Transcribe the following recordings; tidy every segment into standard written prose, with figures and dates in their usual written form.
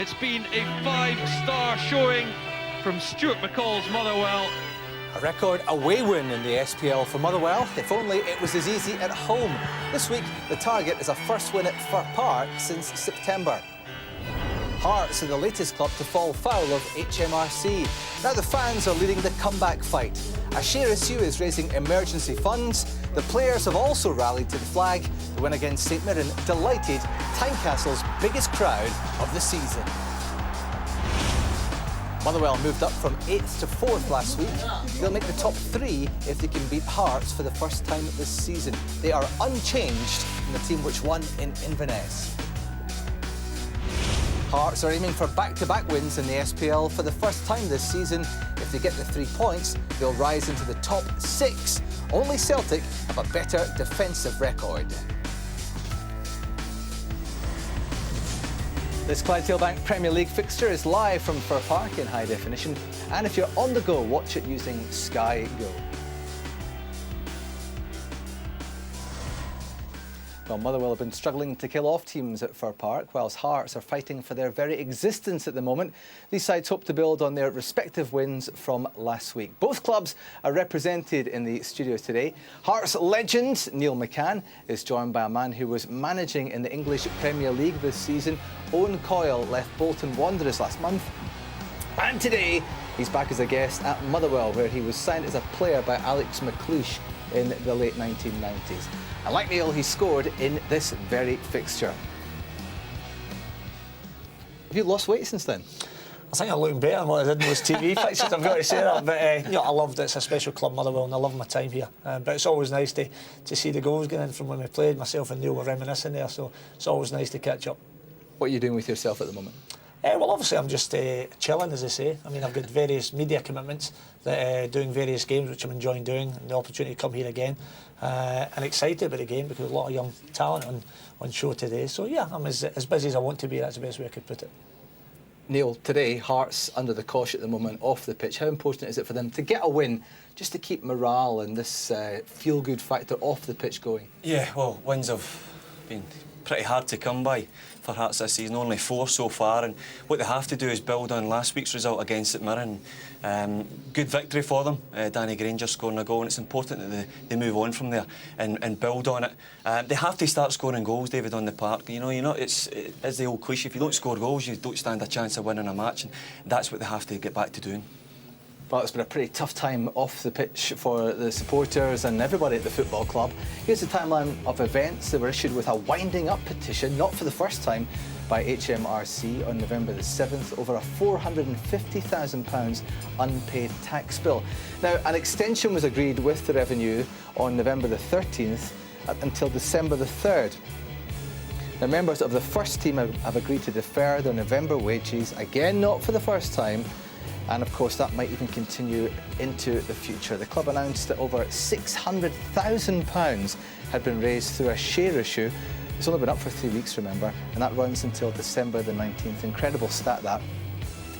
It's been a 5-star showing from Stuart McCall's Motherwell. A record away win in the SPL for Motherwell, if only it was as easy at home. This week, the target is a first win at Fir Park since September. Hearts are the latest club to fall foul of HMRC. Now the fans are leading the comeback fight. A share issue is raising emergency funds. The players have also rallied to the flag. The win against St Mirren delighted Tynecastle's biggest crowd of the season. Motherwell moved up from 8th to 4th last week. They'll make the top 3 if they can beat Hearts for the first time this season. They are unchanged from the team which won in Inverness. Hearts are aiming for back-to-back wins in the SPL for the first time this season. If they get the 3 points, they'll rise into the top 6. Only Celtic have a better defensive record. This Clydesdale Premier League fixture is live from Fir Park in high definition, and if you're on the go, watch it using Sky Go. Well, Motherwell have been struggling to kill off teams at Fir Park, whilst Hearts are fighting for their very existence at the moment. These sides hope to build on their respective wins from last week. Both clubs are represented in the studio today. Hearts legend Neil McCann is joined by a man who was managing in the English Premier League this season. Owen Coyle left Bolton Wanderers last month. And today, he's back as a guest at Motherwell, where he was signed as a player by Alex McLeish in the late 1990s. And like Neil, he scored in this very fixture. Have you lost weight since then? I think I'm looking better than what I did in those TV fixtures, I've got to say that. But you know, I loved it. It's a special club, Motherwell, and I love my time here. But it's always nice to see the goals going in from when we played. Myself and Neil were reminiscing there, so it's always nice to catch up. What are you doing with yourself at the moment? Well, obviously, I'm just chilling, as I say. I mean, I've got various media commitments, that doing various games, which I'm enjoying doing, and the opportunity to come here again. And excited about the game because a lot of young talent on show today. So, yeah, I'm as busy as I want to be. That's the best way I could put it. Neil, today, Hearts under the cosh at the moment, off the pitch. How important is it for them to get a win, just to keep morale and this feel-good factor off the pitch going? Yeah, well, wins have been pretty hard to come by for Hearts this season, only 4 so far, and what they have to do is build on last week's result against St Mirren. Good victory for them, Danny Granger scoring a goal, and it's important that they move on from there and build on it. They have to start scoring goals, David, on the park. You know, it's the old cliche, if you don't score goals, you don't stand a chance of winning a match, and that's what they have to get back to doing. Well, it's been a pretty tough time off the pitch for the supporters and everybody at the football club. Here's the timeline of events that were issued with a winding up petition, not for the first time, by HMRC on November the 7th over a £450,000 unpaid tax bill. Now, an extension was agreed with the Revenue on November the 13th until December the 3rd. Now, members of the first team have agreed to defer their November wages, again not for the first time, and of course that might even continue into the future. The club announced that over £600,000 had been raised through a share issue. It's only been up for 3 weeks, remember, and that runs until December the 19th. Incredible stat, that.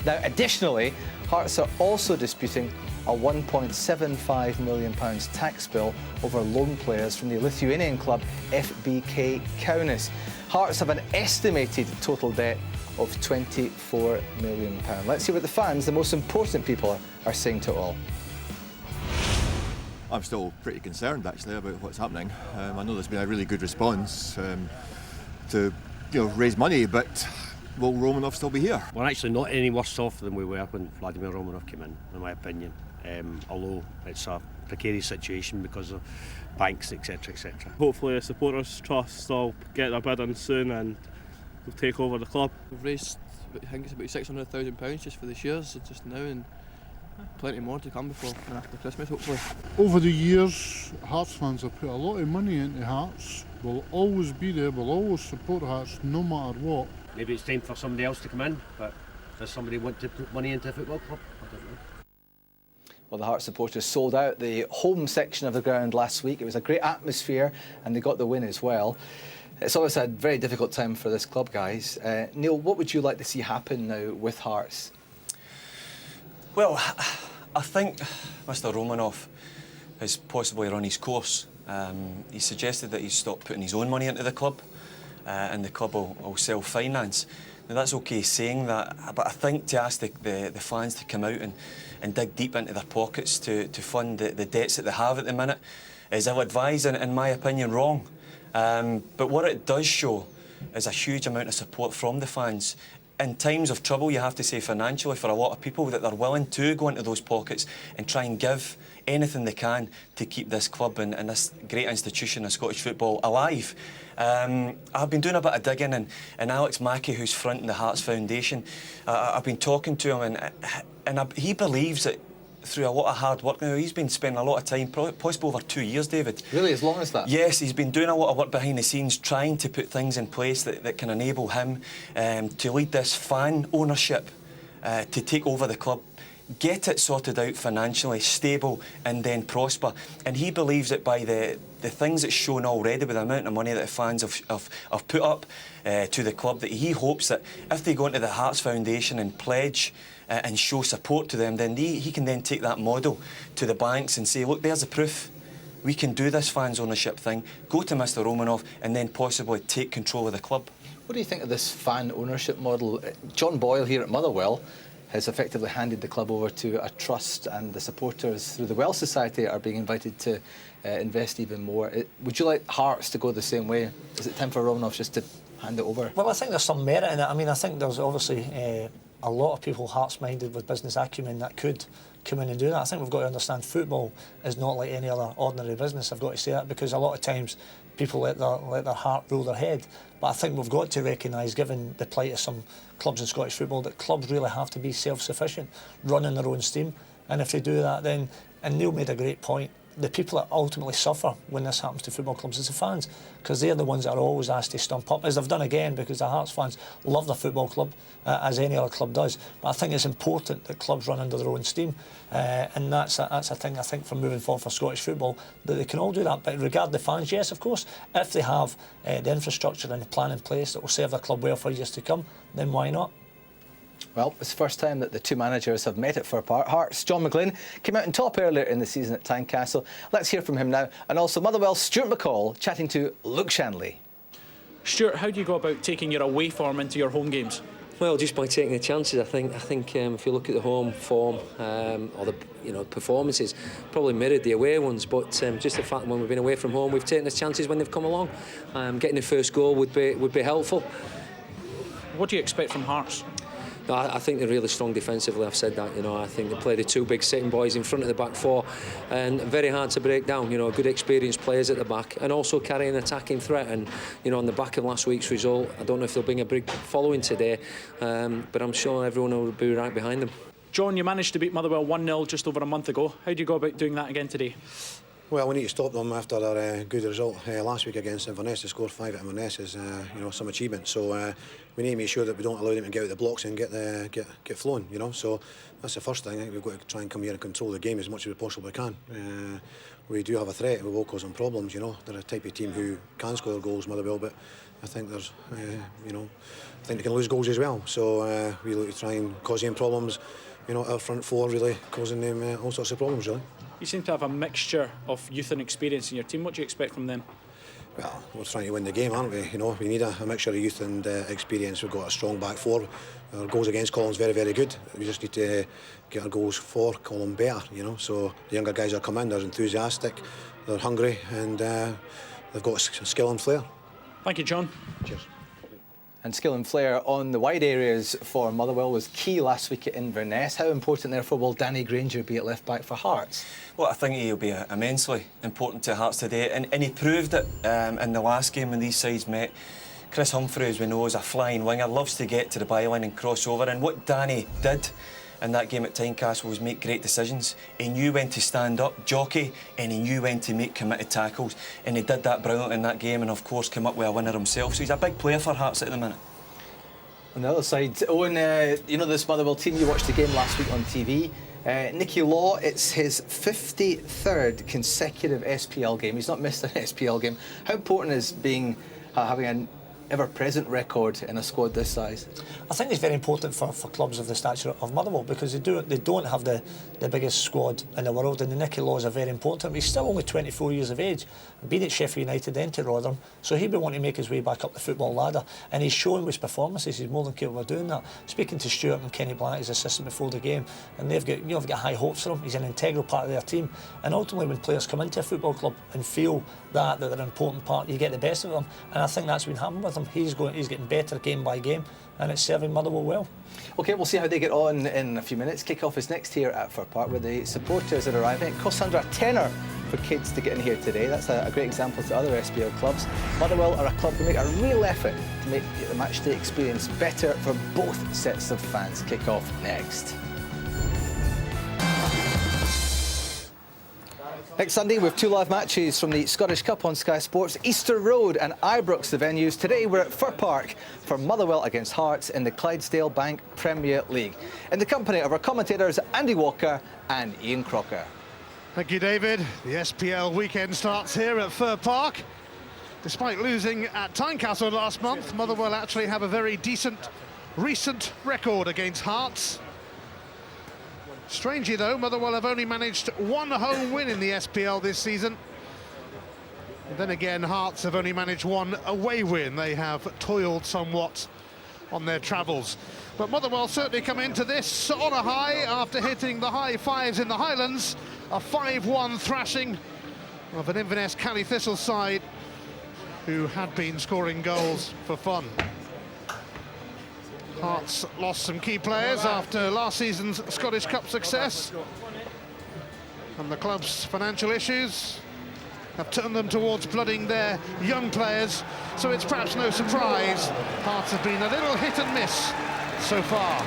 Now, additionally, Hearts are also disputing a £1.75 million tax bill over loan players from the Lithuanian club FBK Kaunas. Hearts have an estimated total debt of £24 million. Let's see what the fans, the most important people, are saying to it all. I'm still pretty concerned, actually, about what's happening. I know there's been a really good response to raise money, but will Romanov still be here? We're actually not any worse off than we were when Vladimir Romanov came in my opinion. Although it's a precarious situation because of banks, etc, etc. Hopefully the supporters' trust will get their bid in soon and we'll take over the club. We've raised, I think it's about £600,000 just for the shares just now, and plenty more to come before and after Christmas, hopefully. Over the years, Hearts fans have put a lot of money into Hearts. We'll always be there, we'll always support Hearts no matter what. Maybe it's time for somebody else to come in, but does somebody want to put money into a football club? I don't know. Well, the Hearts supporters sold out the home section of the ground last week. It was a great atmosphere and they got the win as well. It's always a very difficult time for this club, guys. Neil, what would you like to see happen now with Hearts? Well, I think Mr Romanov has possibly run his course. He suggested that he's stopped putting his own money into the club and the club will self-finance. Now, that's okay saying that, but I think to ask the fans to come out and dig deep into their pockets to fund the debts that they have at the minute is ill-advised and, in my opinion, wrong. But what it does show is a huge amount of support from the fans. In times of trouble, you have to say financially, for a lot of people, that they're willing to go into those pockets and try and give anything they can to keep this club and this great institution of Scottish football alive. I've been doing a bit of digging, and Alex Mackey, who's fronting the Hearts Foundation, I've been talking to him, and he believes that through a lot of hard work now, he's been spending a lot of time, possibly over 2 years, David. Really, as long as that? Yes, he's been doing a lot of work behind the scenes, trying to put things in place that can enable him to lead this fan ownership, to take over the club, get it sorted out financially, stable, and then prosper. And he believes that by the things that's shown already with the amount of money that the fans have put up to the club, that he hopes that if they go into the Hearts Foundation and pledge and show support to them, then he can then take that model to the banks and say, look, there's the proof. We can do this fans ownership thing, go to Mr Romanoff and then possibly take control of the club. What do you think of this fan ownership model? John Boyle here at Motherwell has effectively handed the club over to a trust, and the supporters through the Well Society are being invited to invest even more. Would you like Hearts to go the same way? Is it time for Romanoff just to hand it over? Well, I think there's some merit in it. I mean, I think there's obviously a lot of people Hearts-minded with business acumen that could come in and do that. I think we've got to understand football is not like any other ordinary business. I've got to say that, because a lot of times people let their heart rule their head. But I think we've got to recognise, given the plight of some clubs in Scottish football, that clubs really have to be self-sufficient, running their own steam. And if they do that, then, and Neil made a great point, the people that ultimately suffer when this happens to football clubs is the fans, because they're the ones that are always asked to stump up, as they've done again, because the Hearts fans love their football club, as any other club does. But I think it's important that clubs run under their own steam, and that's a thing, I think, for moving forward for Scottish football, that they can all do that. But regard the fans, yes, of course, if they have the infrastructure and the plan in place that will serve their club well for years to come, then why not? Well, it's the first time that the two managers have met at Fir Park. Hearts' John McGlynn came out on top earlier in the season at Tynecastle. Let's hear from him now. And also Motherwell's Stuart McCall chatting to Luke Shanley. Stuart, how do you go about taking your away form into your home games? Well, just by taking the chances. I think if you look at the home form or the performances, probably mirrored the away ones. But just the fact that when we've been away from home, we've taken the chances when they've come along. Getting the first goal would be helpful. What do you expect from Hearts? I think they're really strong defensively. I've said that. I think they play the two big sitting boys in front of the back four, and very hard to break down. Good experienced players at the back, and also carrying an attacking threat. And on the back of last week's result, I don't know if they'll bring a big following today, but I'm sure everyone will be right behind them. John, you managed to beat Motherwell 1-0 just over a month ago. How do you go about doing that again today? Well, we need to stop them after their good result last week against Inverness. To score 5 at Inverness is some achievement. So we need to make sure that we don't allow them to get out the blocks and get flowing. So that's the first thing. I think we've got to try and come here and control the game as much as we possibly can. We do have a threat. We will cause them problems. They're a type of team who can score goals, Motherwell, but I think there's I think they can lose goals as well. So we look to try and cause them problems. Our front four really causing them all sorts of problems, really. You seem to have a mixture of youth and experience in your team. What do you expect from them? Well, we're trying to win the game, aren't we? We need a mixture of youth and experience. We've got a strong back four. Our goals against Column's very, very good. We just need to get our goals for Column better, So the younger guys are coming in, they're enthusiastic, they're hungry, and they've got skill and flair. Thank you, John. Cheers. And skill and flair on the wide areas for Motherwell was key last week at Inverness. How important, therefore, will Danny Granger be at left back for Hearts? Well, I think he'll be immensely important to Hearts today, and he proved it in the last game when these sides met. Chris Humphrey, as we know, is a flying winger, loves to get to the byline and cross over, and what Danny did in that game at Tynecastle was make great decisions. He knew when to stand up, jockey, and he knew when to make committed tackles, and he did that brilliantly in that game, and of course came up with a winner himself. So he's a big player for Hearts at the minute. On the other side, Owen, this Motherwell team, you watched the game last week on TV. Nicky Law, it's his 53rd consecutive SPL game. He's not missed an SPL game. How important is having ever-present record in a squad this size? I think it's very important for clubs of the stature of Motherwell, because they don't have the biggest squad in the world, and the Nicky laws are very important. He's still only 24 years of age, been at Sheffield United, then to Rotherham, so he'll be wanting to make his way back up the football ladder, and he's shown with his performances he's more than capable of doing that. Speaking to Stuart and Kenny Black, his assistant, before the game, and they've got high hopes for him. He's an integral part of their team, and ultimately when players come into a football club and feel that they're an important part, you get the best of them, and I think that's been happening with him. He's getting better game by game, and it's serving Motherwell well. OK, we'll see how they get on in a few minutes. Kick-off is next here at Fir Park, where the supporters are arriving. It costs under £10 for kids to get in here today. That's a great example to other SPL clubs. Motherwell are a club who make a real effort to make the matchday experience better for both sets of fans. Kick-off next. Next Sunday, we have 2 live matches from the Scottish Cup on Sky Sports. Easter Road and Ibrox, the venues. Today, we're at Fir Park for Motherwell against Hearts in the Clydesdale Bank Premier League, in the company of our commentators Andy Walker and Ian Crocker. Thank you, David. The SPL weekend starts here at Fir Park. Despite losing at Tynecastle last month, Motherwell actually have a very decent recent record against Hearts. Strangely though, Motherwell have only managed 1 home win in the SPL this season. And then again, Hearts have only managed 1 away win. They have toiled somewhat on their travels. But Motherwell certainly come into this on a high after hitting the high fives in the Highlands. A 5-1 thrashing of an Inverness Cally Thistle side who had been scoring goals for fun. Hearts lost some key players after last season's Scottish Cup success, and the club's financial issues have turned them towards blooding their young players, so it's perhaps no surprise Hearts have been a little hit and miss so far.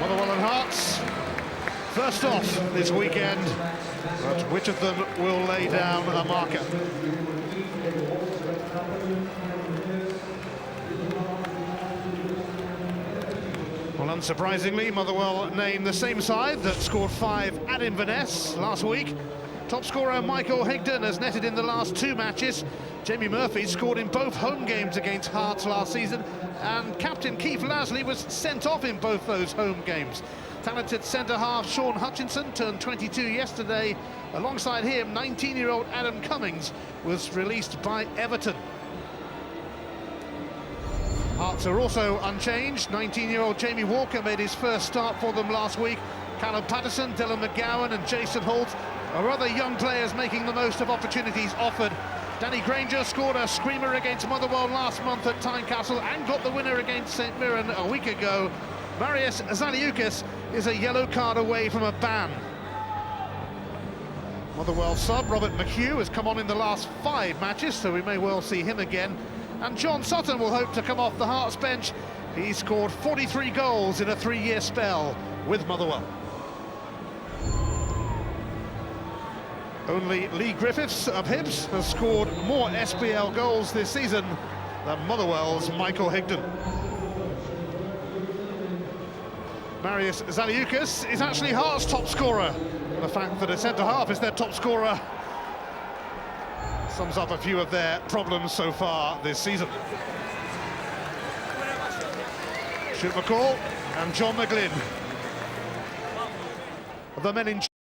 Motherwell and Hearts first off this weekend, but which of them will lay down a marker? Well, unsurprisingly, Motherwell named the same side that scored 5 at Inverness last week. Top scorer Michael Higdon has netted in the last 2 matches. Jamie Murphy scored in both home games against Hearts last season, and captain Keith Lasley was sent off in both those home games. Talented centre-half Sean Hutchinson turned 22 yesterday. Alongside him, 19-year-old Adam Cummings was released by Everton. Hearts are also unchanged. 19-year-old Jamie Walker made his first start for them last week. Callum Patterson, Dylan McGowan and Jason Holt are other young players making the most of opportunities offered. Danny Granger scored a screamer against Motherwell last month at Tynecastle and got the winner against St Mirren a week ago. Marius Zaliukas is a yellow card away from a ban. Motherwell sub Robert McHugh has come on in the last 5 matches, so we may well see him again. And John Sutton will hope to come off the Hearts bench. He scored 43 goals in a 3-year spell with Motherwell. Only Lee Griffiths of Hibs has scored more SPL goals this season than Motherwell's Michael Higdon. Marius Zaliukas is actually Hearts' top scorer. The fact that a centre-half is their top scorer sums up a few of their problems so far this season. Stuart McCall and John McGlynn, the men in